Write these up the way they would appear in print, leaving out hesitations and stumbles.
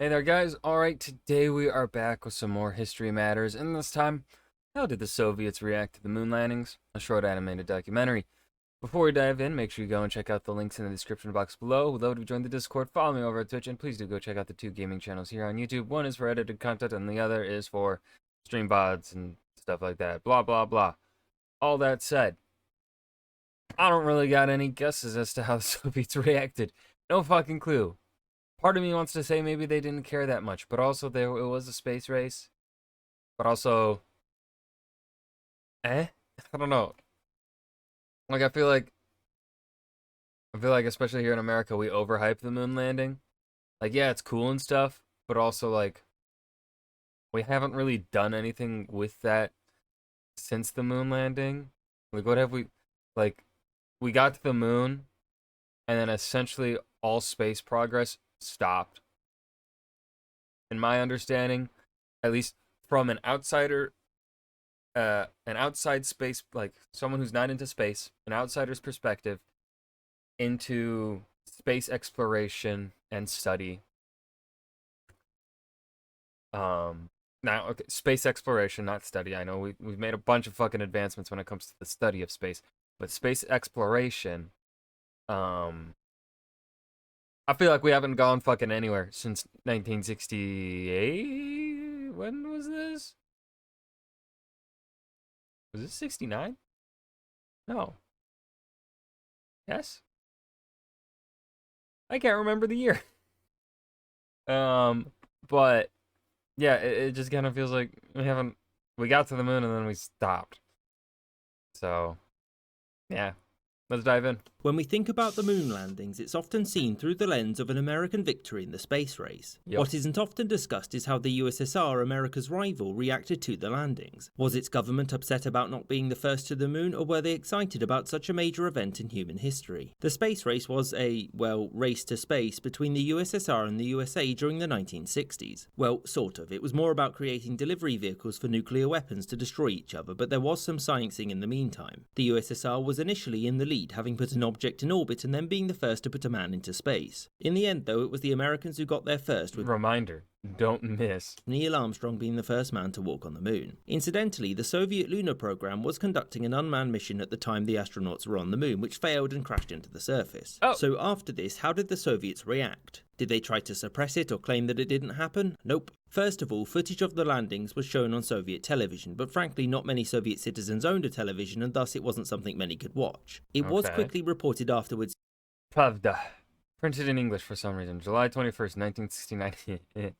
Hey there, guys. Alright, today we are back with some more history matters, and this time, how did the Soviets react to the moon landings? A short animated documentary. Before we dive in, make sure you go and check out the links in the description box below. We'd love to join the Discord, follow me over at Twitch, and please do go check out the two gaming channels here on YouTube. One is for edited content, and the other is for stream VODs and stuff like that. Blah, blah, blah. All that said, I don't really got any guesses as to how the Soviets reacted. No fucking clue. Part of me wants to say maybe they didn't care that much, but also it was a space race. But also, I don't know. Like I feel like especially here in America, we overhype the moon landing. Like, yeah, it's cool and stuff, but also like we haven't really done anything with that since the moon landing. Like, what have we like? We got to the moon, and then essentially all space progress stopped. In my understanding, at least from an outside space, like someone who's not into space, an outsider's perspective into space exploration and study. Now, okay, space exploration, not study. I know we've made a bunch of fucking advancements when it comes to the study of space, but space exploration, um, I feel like we haven't gone fucking anywhere since 1968. When was this? Was this 69? No. Yes? I can't remember the year. Um, but yeah, it just kind of feels like we got to the moon and then we stopped. So, yeah, let's dive in. When we think about the moon landings, it's often seen through the lens of an American victory in the space race. Yep. What isn't often discussed is how the USSR, America's rival, reacted to the landings. Was its government upset about not being the first to the moon, or were they excited about such a major event in human history? The space race was a, race to space between the USSR and the USA during the 1960s. Well, sort of. It was more about creating delivery vehicles for nuclear weapons to destroy each other, but there was some sciencing in the meantime. The USSR was initially in the lead, having put an object in orbit and then being the first to put a man into space. In the end, though, it was the Americans who got there first, with Reminder, don't miss. Neil Armstrong being the first man to walk on the moon. Incidentally, the Soviet lunar program was conducting an unmanned mission at the time the astronauts were on the moon, which failed and crashed into the surface. Oh. So after this, how did the Soviets react? Did they try to suppress it or claim that it didn't happen? Nope. First of all, footage of the landings was shown on Soviet television, but frankly not many Soviet citizens owned a television and thus it wasn't something many could watch. It was Okay. quickly reported afterwards. Pravda. Printed in English for some reason. July 21st, 1969.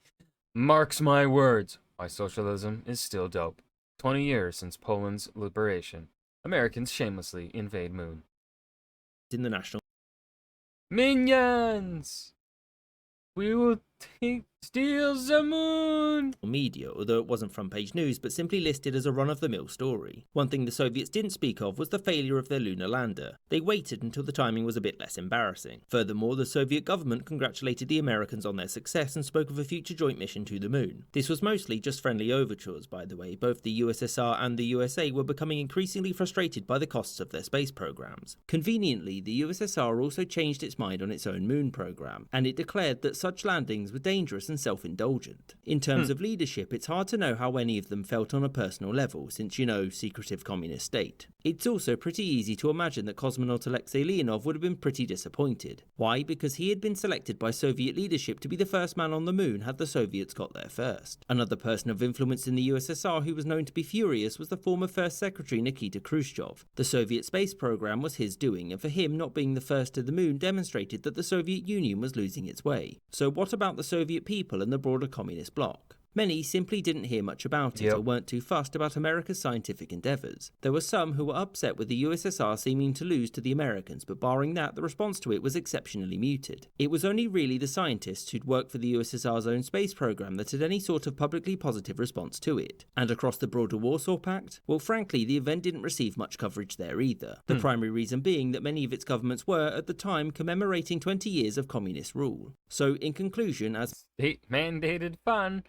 Marks my words. Why socialism is still dope. 20 years since Poland's liberation. Americans shamelessly invade moon. In the national Minions! We will steal the moon! media, although it wasn't front page news, but simply listed as a run-of-the-mill story. One thing the Soviets didn't speak of was the failure of their lunar lander. They waited until the timing was a bit less embarrassing. Furthermore, the Soviet government congratulated the Americans on their success and spoke of a future joint mission to the moon. This was mostly just friendly overtures, by the way. Both the USSR and the USA were becoming increasingly frustrated by the costs of their space programs. Conveniently, the USSR also changed its mind on its own moon program, and it declared that such landings were dangerous and self-indulgent. In terms of leadership, it's hard to know how any of them felt on a personal level, since, secretive communist state. It's also pretty easy to imagine that cosmonaut Alexei Leonov would have been pretty disappointed. Why? Because he had been selected by Soviet leadership to be the first man on the moon had the Soviets got there first. Another person of influence in the USSR who was known to be furious was the former First Secretary Nikita Khrushchev. The Soviet space program was his doing, and for him, not being the first to the moon demonstrated that the Soviet Union was losing its way. So what about the Soviet people and the broader communist bloc? Many simply didn't hear much about it or weren't too fussed about America's scientific endeavours. There were some who were upset with the USSR seeming to lose to the Americans, but barring that, the response to it was exceptionally muted. It was only really the scientists who'd worked for the USSR's own space program that had any sort of publicly positive response to it. And across the broader Warsaw Pact? Well, frankly, the event didn't receive much coverage there either. The primary reason being that many of its governments were, at the time, commemorating 20 years of communist rule. So, in conclusion, as State-mandated fun.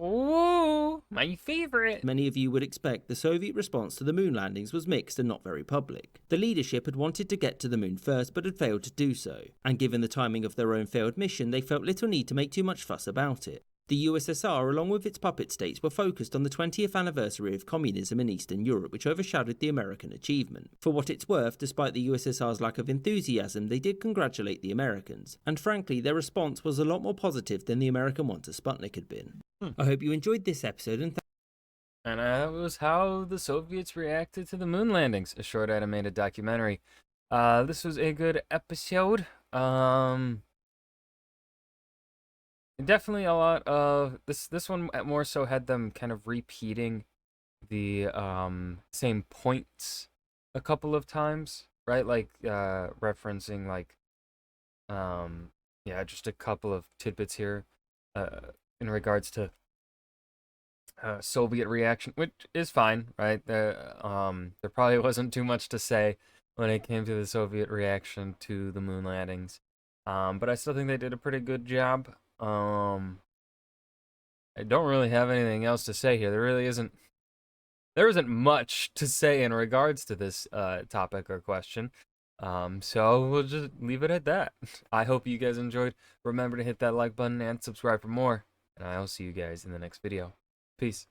Ooh, my favorite. Many of you would expect, the Soviet response to the moon landings was mixed and not very public. The leadership had wanted to get to the moon first but had failed to do so, and given the timing of their own failed mission, they felt little need to make too much fuss about it. The USSR, along with its puppet states, were focused on the 20th anniversary of communism in Eastern Europe, which overshadowed the American achievement. For what it's worth, despite the USSR's lack of enthusiasm, they did congratulate the Americans, and frankly, their response was a lot more positive than the American one to Sputnik had been. I hope you enjoyed this episode, and And that was how the Soviets reacted to the moon landings, a short animated documentary. This was a good episode. Definitely a lot of this one more so had them kind of repeating the same points a couple of times, right? Like referencing like yeah, just a couple of tidbits here in regards to Soviet reaction, which is fine, right? There probably wasn't too much to say when it came to the Soviet reaction to the moon landings, but I still think they did a pretty good job. I don't really have anything else to say here. There isn't much to say in regards to this topic or question. So we'll just leave it at that. I hope you guys enjoyed. Remember to hit that like button and subscribe for more. And I'll see you guys in the next video. Peace.